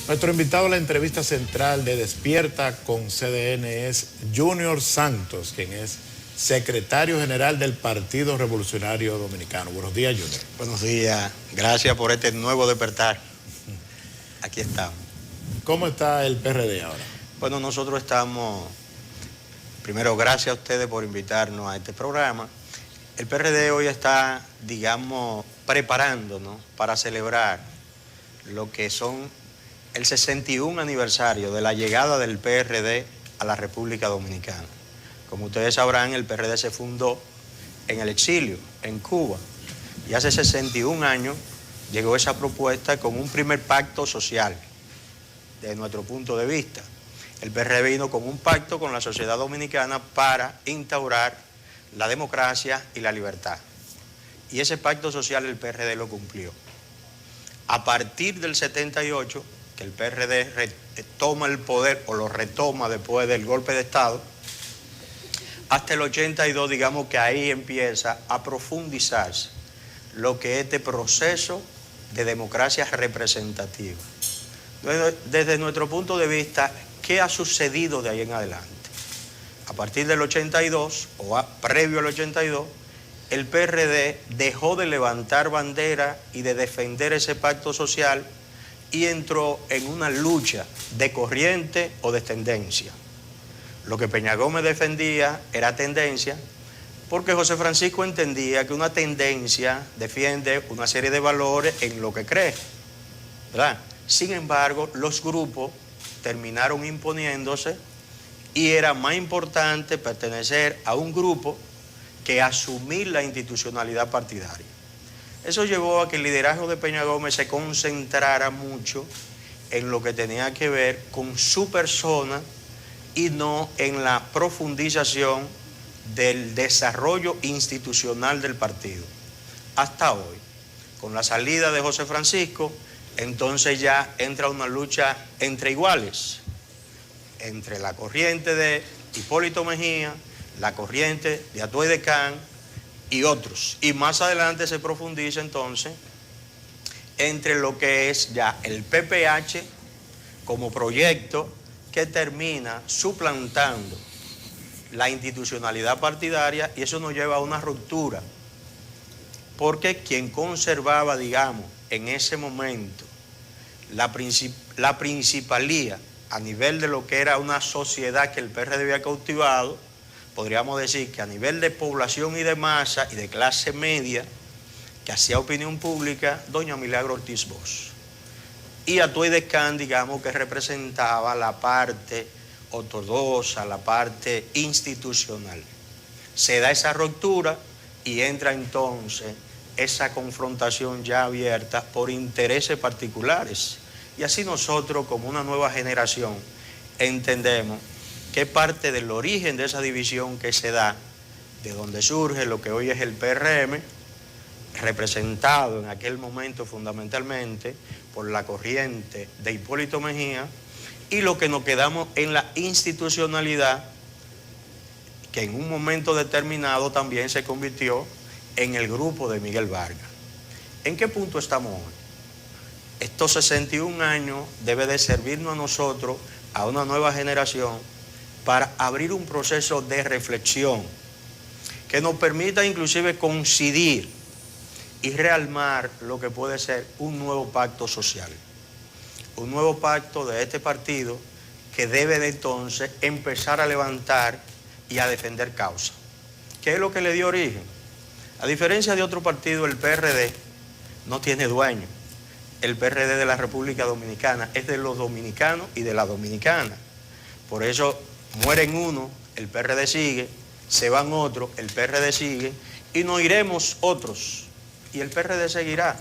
Nuestro invitado a la entrevista central de Despierta con CDN es Junior Santos, quien es secretario general del Partido Revolucionario Dominicano. Buenos días, Junior. Buenos días, gracias por este nuevo despertar. Aquí estamos. ¿Cómo está el PRD ahora? Bueno, nosotros estamos, primero gracias a ustedes por invitarnos a este programa. El PRD hoy está, digamos, preparándonos para celebrar lo que son el 61 aniversario de la llegada del PRD a la República Dominicana. Como ustedes sabrán, el PRD se fundó en el exilio, en Cuba, y hace 61 años llegó esa propuesta con un primer pacto social, desde nuestro punto de vista. El PRD vino con un pacto con la sociedad dominicana para instaurar la democracia y la libertad. Y ese pacto social el PRD lo cumplió. A partir del 78, que el PRD toma el poder o lo retoma después del golpe de Estado, hasta el 82, digamos que ahí empieza a profundizarse lo que es este proceso de democracia representativa. Desde nuestro punto de vista, ¿qué ha sucedido de ahí en adelante? A partir del 82, previo al 82, el PRD dejó de levantar bandera y de defender ese pacto social y entró en una lucha de corriente o de tendencia. Lo que Peña Gómez defendía era tendencia, porque José Francisco entendía que una tendencia defiende una serie de valores en lo que cree, ¿verdad? Sin embargo, los grupos terminaron imponiéndose y era más importante pertenecer a un grupo que asumir la institucionalidad partidaria. Eso llevó a que el liderazgo de Peña Gómez se concentrara mucho en lo que tenía que ver con su persona y no en la profundización del desarrollo institucional del partido. Hasta hoy, con la salida de José Francisco, entonces ya entra una lucha entre iguales, entre la corriente de Hipólito Mejía, la corriente de Atuey de Can y otros. Y más adelante se profundiza entonces entre lo que es ya el PPH como proyecto que termina suplantando la institucionalidad partidaria, y eso nos lleva a una ruptura, porque quien conservaba, digamos, en ese momento la principalía a nivel de lo que era una sociedad que el PRD había cautivado, podríamos decir que a nivel de población y de masa y de clase media, que hacía opinión pública, doña Milagro Ortiz Bosch. Y Atuey de Can, digamos, que representaba la parte ortodoxa, la parte institucional. Se da esa ruptura y entra entonces esa confrontación ya abierta por intereses particulares. Y así nosotros, como una nueva generación, entendemos que parte del origen de esa división que se da, de donde surge lo que hoy es el PRM, representado en aquel momento fundamentalmente por la corriente de Hipólito Mejía, y lo que nos quedamos en la institucionalidad, que en un momento determinado también se convirtió en el grupo de Miguel Vargas. ¿En qué punto estamos hoy? Estos 61 años debe de servirnos a nosotros, a una nueva generación, para abrir un proceso de reflexión que nos permita inclusive coincidir y rearmar lo que puede ser un nuevo pacto social. Un nuevo pacto de este partido que debe de entonces empezar a levantar y a defender causas. ¿Qué es lo que le dio origen? A diferencia de otro partido, el PRD no tiene dueño. El PRD de la República Dominicana es de los dominicanos y de la dominicana. Por eso mueren uno, el PRD sigue, se van otros, el PRD sigue, y nos iremos otros, y el PRD seguirá,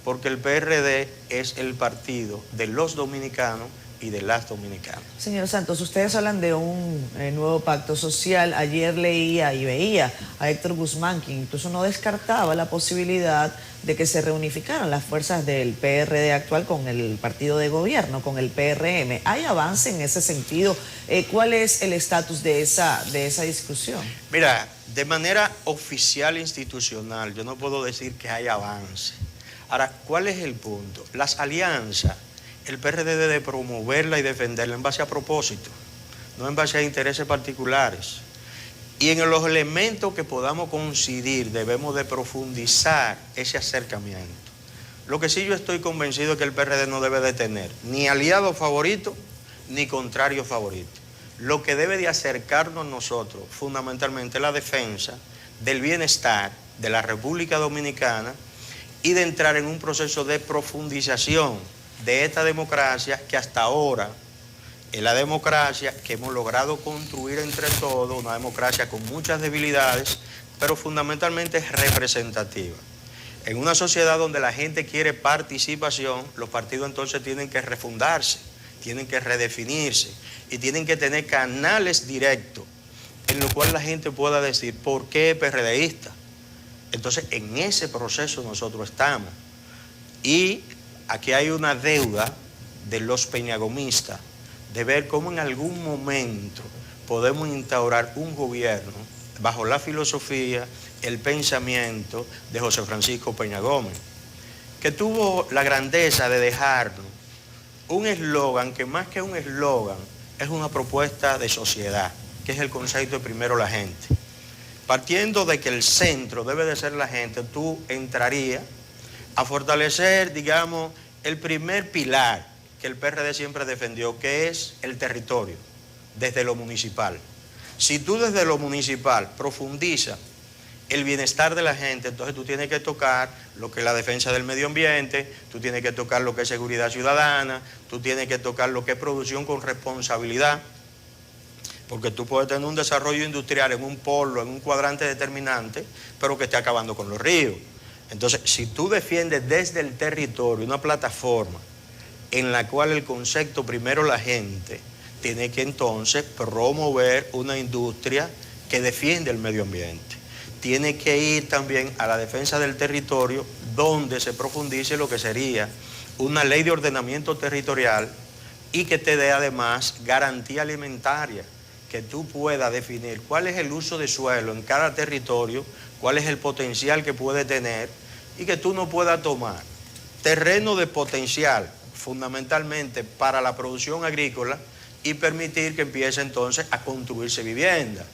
porque el PRD es el partido de los dominicanos y de las dominicanas. Señor Santos, ustedes hablan de un nuevo pacto social. Ayer leía y veía a Héctor Guzmán, que incluso no descartaba la posibilidad de que se reunificaran las fuerzas del PRD actual con el partido de gobierno, con el PRM. ¿Hay avance en ese sentido? ¿Cuál es el estatus de esa discusión? Mira, de manera oficial institucional, yo no puedo decir que hay avance. Ahora, ¿cuál es el punto? Las alianzas el PRD debe promoverla y defenderla en base a propósito, no en base a intereses particulares. Y en los elementos que podamos coincidir debemos de profundizar ese acercamiento. Lo que sí yo estoy convencido es que el PRD no debe de tener ni aliado favorito ni contrario favorito. Lo que debe de acercarnos nosotros fundamentalmente es la defensa del bienestar de la República Dominicana y de entrar en un proceso de profundización de esta democracia que hasta ahora es la democracia que hemos logrado construir entre todos, una democracia con muchas debilidades, pero fundamentalmente representativa. En una sociedad donde la gente quiere participación, los partidos entonces tienen que refundarse, tienen que redefinirse y tienen que tener canales directos en los cuales la gente pueda decir por qué es PRDista. Entonces, en ese proceso nosotros estamos. Y aquí hay una deuda de los peñagomistas de ver cómo en algún momento podemos instaurar un gobierno bajo la filosofía, el pensamiento de José Francisco Peña Gómez, que tuvo la grandeza de dejarnos un eslogan que más que un eslogan es una propuesta de sociedad, que es el concepto de primero la gente. Partiendo de que el centro debe de ser la gente, tú entrarías a fortalecer, digamos, el primer pilar que el PRD siempre defendió, que es el territorio, desde lo municipal. Si tú desde lo municipal profundizas el bienestar de la gente, entonces tú tienes que tocar lo que es la defensa del medio ambiente, tú tienes que tocar lo que es seguridad ciudadana, tú tienes que tocar lo que es producción con responsabilidad, porque tú puedes tener un desarrollo industrial en un polo, en un cuadrante determinante, pero que esté acabando con los ríos. Entonces, si tú defiendes desde el territorio una plataforma en la cual el concepto primero la gente tiene que entonces promover una industria que defiende el medio ambiente. Tiene que ir también a la defensa del territorio, donde se profundice lo que sería una ley de ordenamiento territorial y que te dé además garantía alimentaria, que tú puedas definir cuál es el uso de suelo en cada territorio, cuál es el potencial que puede tener y que tú no puedas tomar terreno de potencial fundamentalmente para la producción agrícola y permitir que empiece entonces a construirse vivienda,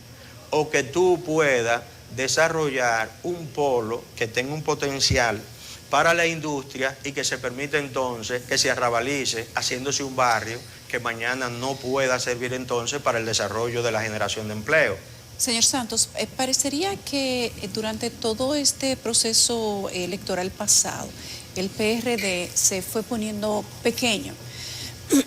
o que tú puedas desarrollar un polo que tenga un potencial para la industria y que se permita entonces que se arrabalice haciéndose un barrio que mañana no pueda servir entonces para el desarrollo de la generación de empleo. Señor Santos, parecería que durante todo este proceso electoral pasado, el PRD se fue poniendo pequeño,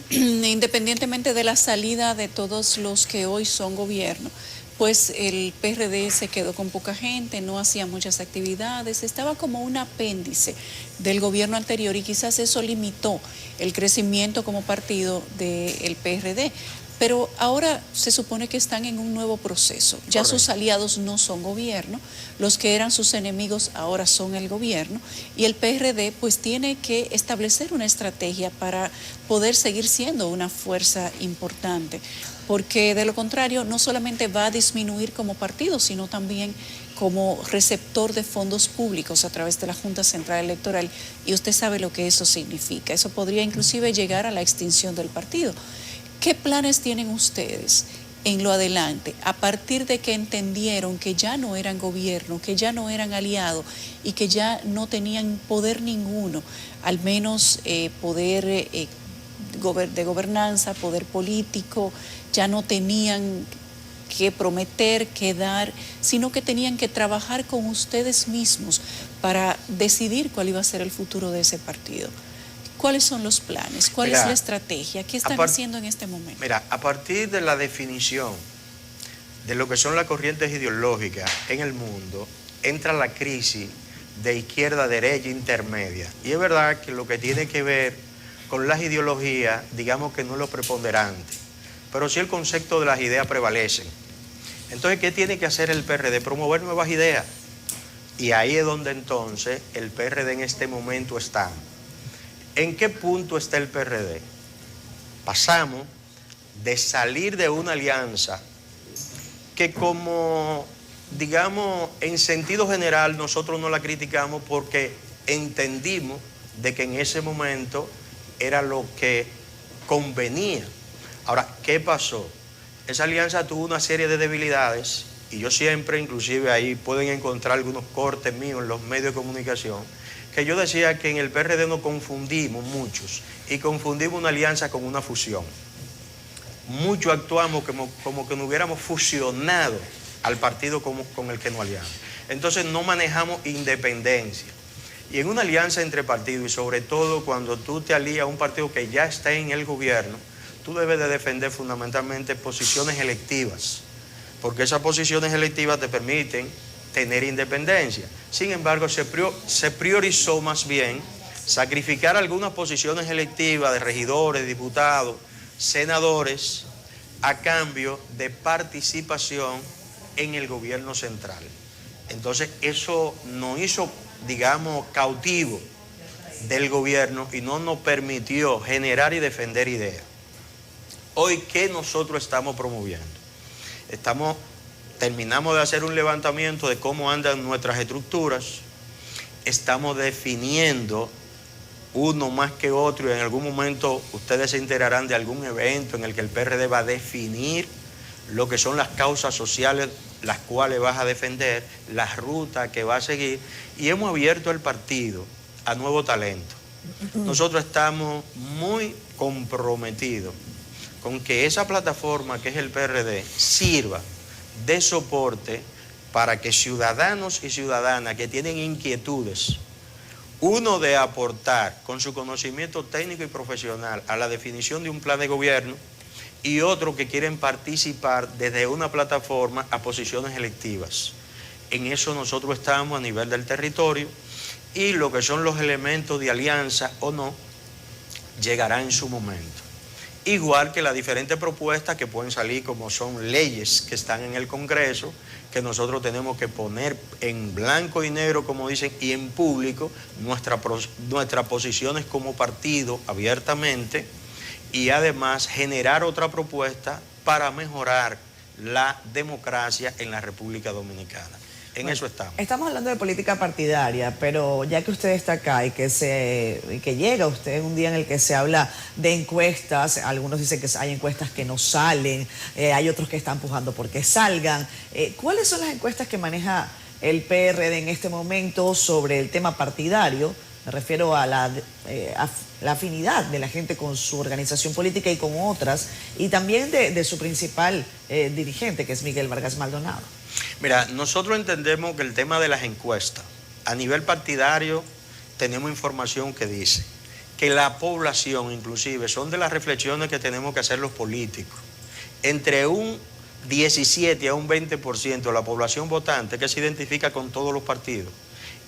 independientemente de la salida de todos los que hoy son gobierno. Pues el PRD se quedó con poca gente, no hacía muchas actividades, estaba como un apéndice del gobierno anterior y quizás eso limitó el crecimiento como partido del PRD. Pero ahora se supone que están en un nuevo proceso. Ya Correcto. Sus aliados no son gobierno, los que eran sus enemigos ahora son el gobierno y el PRD pues tiene que establecer una estrategia para poder seguir siendo una fuerza importante, porque de lo contrario no solamente va a disminuir como partido, sino también como receptor de fondos públicos a través de la Junta Central Electoral, y usted sabe lo que eso significa. Eso podría inclusive llegar a la extinción del partido. ¿Qué planes tienen ustedes en lo adelante, a partir de que entendieron que ya no eran gobierno, que ya no eran aliados y que ya no tenían poder ninguno, al menos poder de gobernanza, poder político, ya no tenían que prometer, que dar, sino que tenían que trabajar con ustedes mismos para decidir cuál iba a ser el futuro de ese partido? ¿Cuáles son los planes? ¿Cuál es la estrategia? ¿Qué están haciendo en este momento? Mira, a partir de la definición de lo que son las corrientes ideológicas en el mundo, entra la crisis de izquierda, derecha, intermedia. Y es verdad que lo que tiene que ver con las ideologías, digamos que no es lo preponderante, pero sí el concepto de las ideas prevalecen. Entonces, ¿qué tiene que hacer el PRD? Promover nuevas ideas. Y ahí es donde entonces el PRD en este momento está. ¿En qué punto está el PRD? Pasamos de salir de una alianza que como, digamos, en sentido general nosotros no la criticamos porque entendimos de que en ese momento era lo que convenía. Ahora, ¿qué pasó? Esa alianza tuvo una serie de debilidades y yo siempre, inclusive ahí pueden encontrar algunos cortes míos en los medios de comunicación, que yo decía que en el PRD nos confundimos muchos y confundimos una alianza con una fusión. Muchos actuamos como que nos hubiéramos fusionado al partido con el que nos aliamos. Entonces no manejamos independencia. Y en una alianza entre partidos, y sobre todo cuando tú te alías a un partido que ya está en el gobierno, tú debes de defender fundamentalmente posiciones electivas, porque esas posiciones electivas te permiten tener independencia. Sin embargo, se priorizó más bien sacrificar algunas posiciones electivas de regidores, diputados, senadores, a cambio de participación en el gobierno central. Entonces, eso nos hizo, digamos, cautivo del gobierno y no nos permitió generar y defender ideas. Hoy, ¿qué nosotros estamos promoviendo? Terminamos de hacer un levantamiento de cómo andan nuestras estructuras, estamos definiendo uno más que otro, y en algún momento ustedes se enterarán de algún evento en el que el PRD va a definir lo que son las causas sociales las cuales vas a defender, la ruta que va a seguir, y hemos abierto el partido a nuevo talento. Nosotros estamos muy comprometidos con que esa plataforma que es el PRD sirva de soporte para que ciudadanos y ciudadanas que tienen inquietudes, uno de aportar con su conocimiento técnico y profesional a la definición de un plan de gobierno, y otro que quieren participar desde una plataforma a posiciones electivas. En eso nosotros estamos a nivel del territorio, y lo que son los elementos de alianza o no, llegará en su momento. Igual que las diferentes propuestas que pueden salir, como son leyes que están en el Congreso, que nosotros tenemos que poner en blanco y negro, como dicen, y en público nuestras posiciones como partido abiertamente, y además generar otra propuesta para mejorar la democracia en la República Dominicana. En eso estamos. Estamos hablando de política partidaria, pero ya que usted está acá y que llega usted en un día en el que se habla de encuestas, algunos dicen que hay encuestas que no salen, hay otros que están pujando porque salgan. ¿Cuáles son las encuestas que maneja el PRD en este momento sobre el tema partidario? Me refiero a la afinidad de la gente con su organización política y con otras, y también de su principal dirigente, que es Miguel Vargas Maldonado. Mira, nosotros entendemos que el tema de las encuestas, a nivel partidario, tenemos información que dice que la población, inclusive, son de las reflexiones que tenemos que hacer los políticos. Entre un 17 a un 20% de la población votante que se identifica con todos los partidos,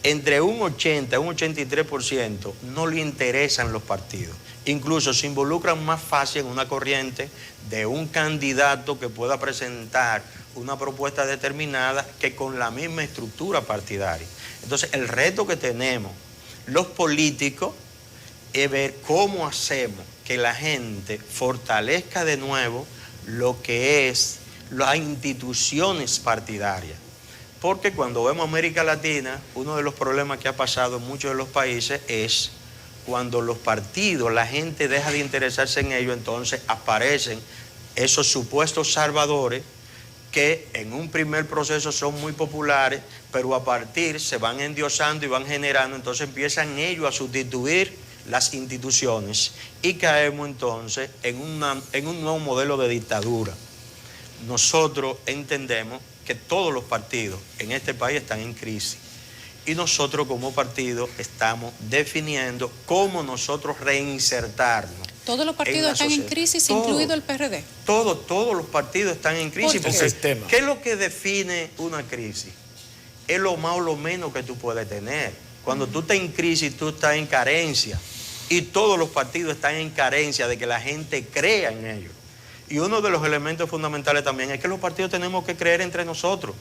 entre un 80 a un 83% no le interesan los partidos. Incluso se involucran más fácil en una corriente de un candidato que pueda presentar una propuesta determinada que con la misma estructura partidaria. Entonces, el reto que tenemos los políticos es ver cómo hacemos que la gente fortalezca de nuevo lo que es las instituciones partidarias. Porque cuando vemos América Latina, uno de los problemas que ha pasado en muchos de los países es cuando los partidos, la gente deja de interesarse en ellos, entonces aparecen esos supuestos salvadores que en un primer proceso son muy populares, pero a partir se van endiosando y van generando, entonces empiezan ellos a sustituir las instituciones y caemos entonces en un nuevo modelo de dictadura. Nosotros entendemos que todos los partidos en este país están en crisis y nosotros como partido estamos definiendo cómo nosotros reinsertarnos. Todos los partidos están en crisis, incluido el PRD. Todos los partidos están en crisis. Porque, ¿qué es lo que define una crisis? Es lo más o lo menos que tú puedes tener. Cuando tú estás en crisis, tú estás en carencia. Y todos los partidos están en carencia de que la gente crea en ellos. Y uno de los elementos fundamentales también es que los partidos tenemos que creer entre nosotros.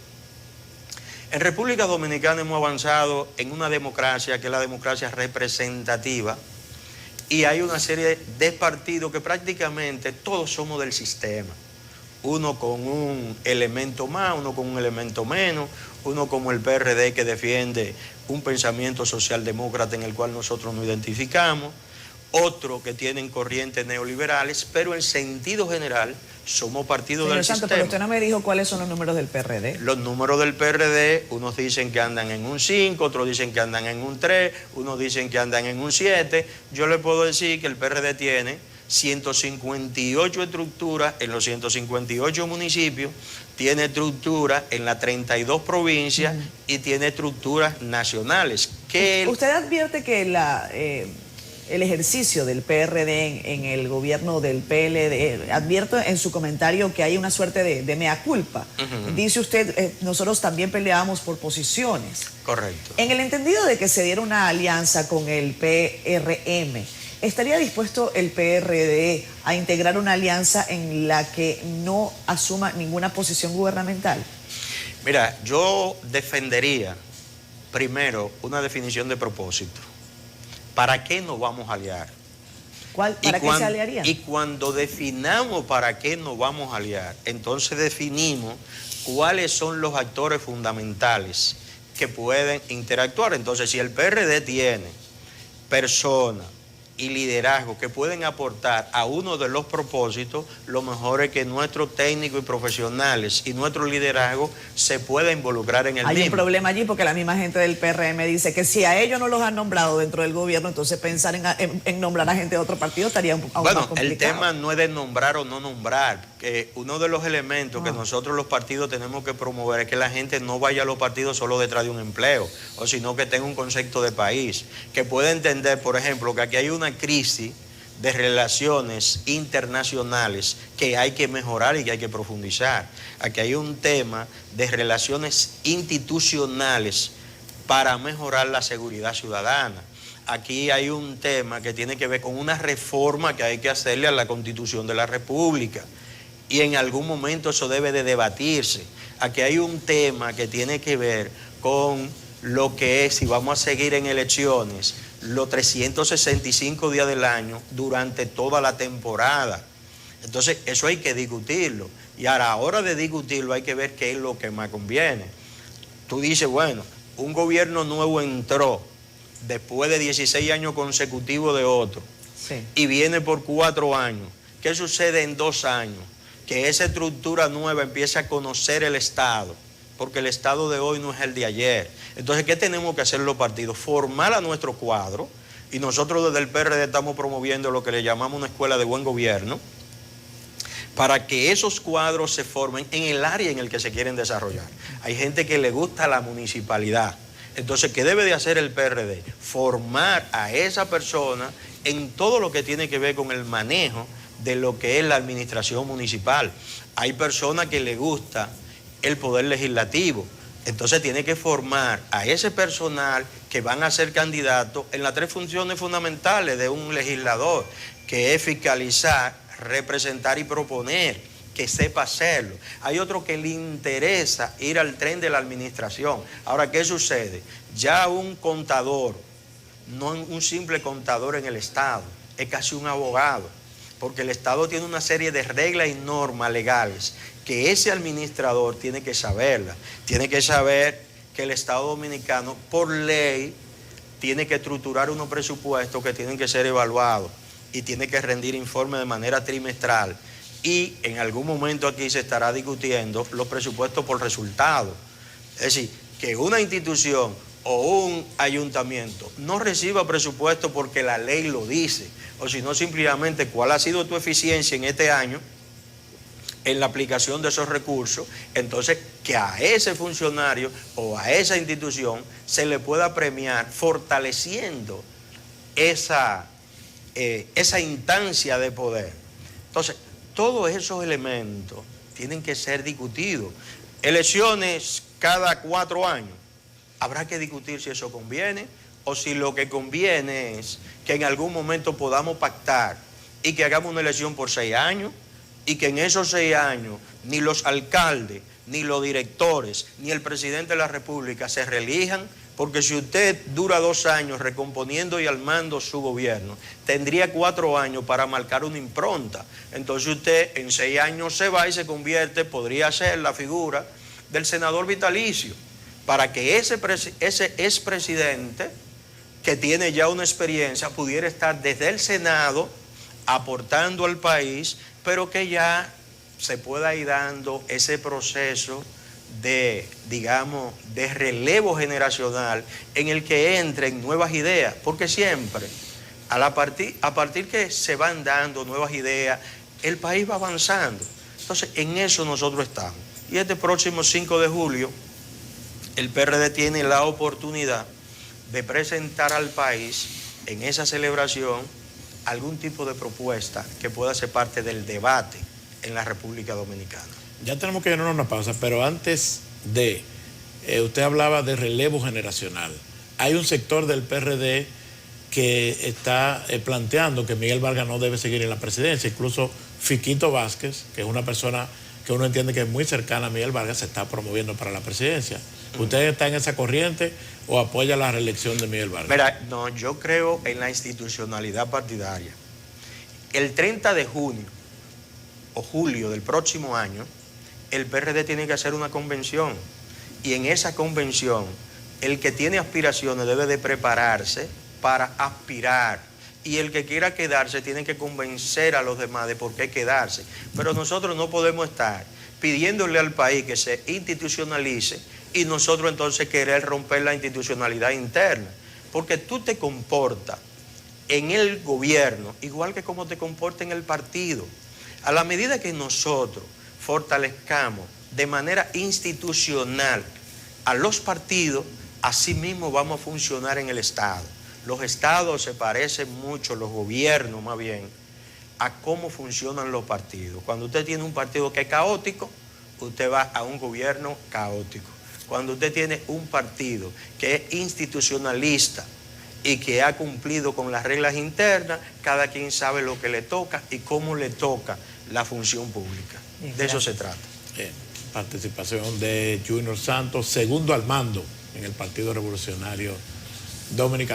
En República Dominicana hemos avanzado en una democracia que es la democracia representativa, y hay una serie de partidos que prácticamente todos somos del sistema. Uno con un elemento más, uno con un elemento menos, uno como el PRD que defiende un pensamiento socialdemócrata en el cual nosotros nos identificamos, otros que tienen corrientes neoliberales, pero en sentido general somos partidos del Santos, sistema. pero usted no me dijo cuáles son los números del PRD. Los números del PRD, unos dicen que andan en un 5, otros dicen que andan en un 3, unos dicen que andan en un 7. Yo le puedo decir que el PRD tiene 158 estructuras en los 158 municipios, tiene estructuras en las 32 provincias y tiene estructuras nacionales. ¿Usted advierte que el ejercicio del PRD en el gobierno del PLD, advierto en su comentario que hay una suerte de mea culpa? Dice usted, nosotros también peleábamos por posiciones. Correcto. En el entendido de que se diera una alianza con el PRM, ¿estaría dispuesto el PRD a integrar una alianza en la que no asuma ninguna posición gubernamental? Mira, yo defendería primero una definición de propósito. ¿Para qué nos vamos a aliar? ¿Para qué se aliarían? Y cuando definamos para qué nos vamos a aliar, entonces definimos cuáles son los actores fundamentales que pueden interactuar. Entonces, si el PRD tiene personas y liderazgo que pueden aportar a uno de los propósitos, lo mejor es que nuestros técnicos y profesionales y nuestro liderazgo se pueda involucrar en el mismo. Hay un problema allí porque la misma gente del PRM dice que si a ellos no los han nombrado dentro del gobierno, entonces pensar en nombrar a gente de otro partido estaría aún más complicado. Bueno, el tema no es de nombrar o no nombrar. Uno de los elementos que nosotros los partidos tenemos que promover es que la gente no vaya a los partidos solo detrás de un empleo, o sino que tenga un concepto de país, que pueda entender, por ejemplo, que aquí hay una crisis de relaciones internacionales que hay que mejorar y que hay que profundizar. Aquí hay un tema de relaciones institucionales para mejorar la seguridad ciudadana. Aquí hay un tema que tiene que ver con una reforma que hay que hacerle a la Constitución de la República. Y en algún momento eso debe de debatirse. Aquí hay un tema que tiene que ver con lo que es, si vamos a seguir en elecciones, los 365 días del año durante toda la temporada. Entonces, eso hay que discutirlo. Y a la hora de discutirlo hay que ver qué es lo que más conviene. Tú dices, bueno, un gobierno nuevo entró después de 16 años consecutivos de otro, sí, y viene por 4 años. ¿Qué sucede en 2 años? Que esa estructura nueva empieza a conocer el Estado, porque el Estado de hoy no es el de ayer. Entonces, ¿qué tenemos que hacer los partidos? Formar a nuestro cuadro, y nosotros desde el PRD estamos promoviendo lo que le llamamos una escuela de buen gobierno, para que esos cuadros se formen en el área en el que se quieren desarrollar. Hay gente que le gusta la municipalidad. Entonces, ¿qué debe de hacer el PRD? Formar a esa persona en todo lo que tiene que ver con el manejo de lo que es la administración municipal. Hay personas que le gusta el poder legislativo. Entonces tiene que formar a ese personal que van a ser candidatos en las 3 funciones fundamentales de un legislador, que es fiscalizar, representar y proponer, que sepa hacerlo. Hay otro que le interesa ir al tren de la administración. Ahora, ¿qué sucede? Ya un contador, no un simple contador en el Estado, es casi un abogado, porque el Estado tiene una serie de reglas y normas legales que ese administrador tiene que saberla. Tiene que saber que el Estado Dominicano, por ley, tiene que estructurar unos presupuestos que tienen que ser evaluados y tiene que rendir informes de manera trimestral. Y en algún momento aquí se estará discutiendo los presupuestos por resultado. Es decir, que una institución o un ayuntamiento no reciba presupuesto porque la ley lo dice, o si no simplemente cuál ha sido tu eficiencia en este año en la aplicación de esos recursos, entonces que a ese funcionario o a esa institución se le pueda premiar fortaleciendo esa instancia de poder. Entonces, todos esos elementos tienen que ser discutidos. Elecciones cada 4 años. Habrá que discutir si eso conviene o si lo que conviene es que en algún momento podamos pactar y que hagamos una elección por 6 años y que en esos 6 años ni los alcaldes, ni los directores, ni el presidente de la República se reelijan, porque si usted dura 2 años recomponiendo y armando su gobierno, tendría 4 años para marcar una impronta. Entonces usted en 6 años se va y se convierte, podría ser la figura del senador vitalicio, para que ese expresidente que tiene ya una experiencia, pudiera estar desde el Senado aportando al país, pero que ya se pueda ir dando ese proceso de, digamos, de relevo generacional en el que entren nuevas ideas, porque siempre, a partir que se van dando nuevas ideas, el país va avanzando. Entonces, en eso nosotros estamos. Y este próximo 5 de julio, el PRD tiene la oportunidad de presentar al país en esa celebración algún tipo de propuesta que pueda ser parte del debate en la República Dominicana. Ya tenemos que irnos a una pausa, pero antes de, usted hablaba de relevo generacional. Hay un sector del PRD que está planteando que Miguel Vargas no debe seguir en la presidencia. Incluso Fiquito Vázquez, que es una persona que uno entiende que es muy cercana a Miguel Vargas, se está promoviendo para la presidencia. ¿Usted está en esa corriente o apoya la reelección de Miguel Vargas? Mira, no, yo creo en la institucionalidad partidaria. El 30 de junio o julio del próximo año, el PRD tiene que hacer una convención. Y en esa convención, el que tiene aspiraciones debe de prepararse para aspirar. Y el que quiera quedarse tiene que convencer a los demás de por qué quedarse. Pero nosotros no podemos estar pidiéndole al país que se institucionalice y nosotros entonces querer romper la institucionalidad interna. Porque tú te comportas en el gobierno igual que como te comportas en el partido. A la medida que nosotros fortalezcamos de manera institucional a los partidos, así mismo vamos a funcionar en el Estado. Los estados se parecen mucho, los gobiernos más bien, a cómo funcionan los partidos. Cuando usted tiene un partido que es caótico, usted va a un gobierno caótico. Cuando usted tiene un partido que es institucionalista y que ha cumplido con las reglas internas, cada quien sabe lo que le toca y cómo le toca la función pública. De eso se trata. Participación de Junior Santos, segundo al mando en el Partido Revolucionario Dominicano.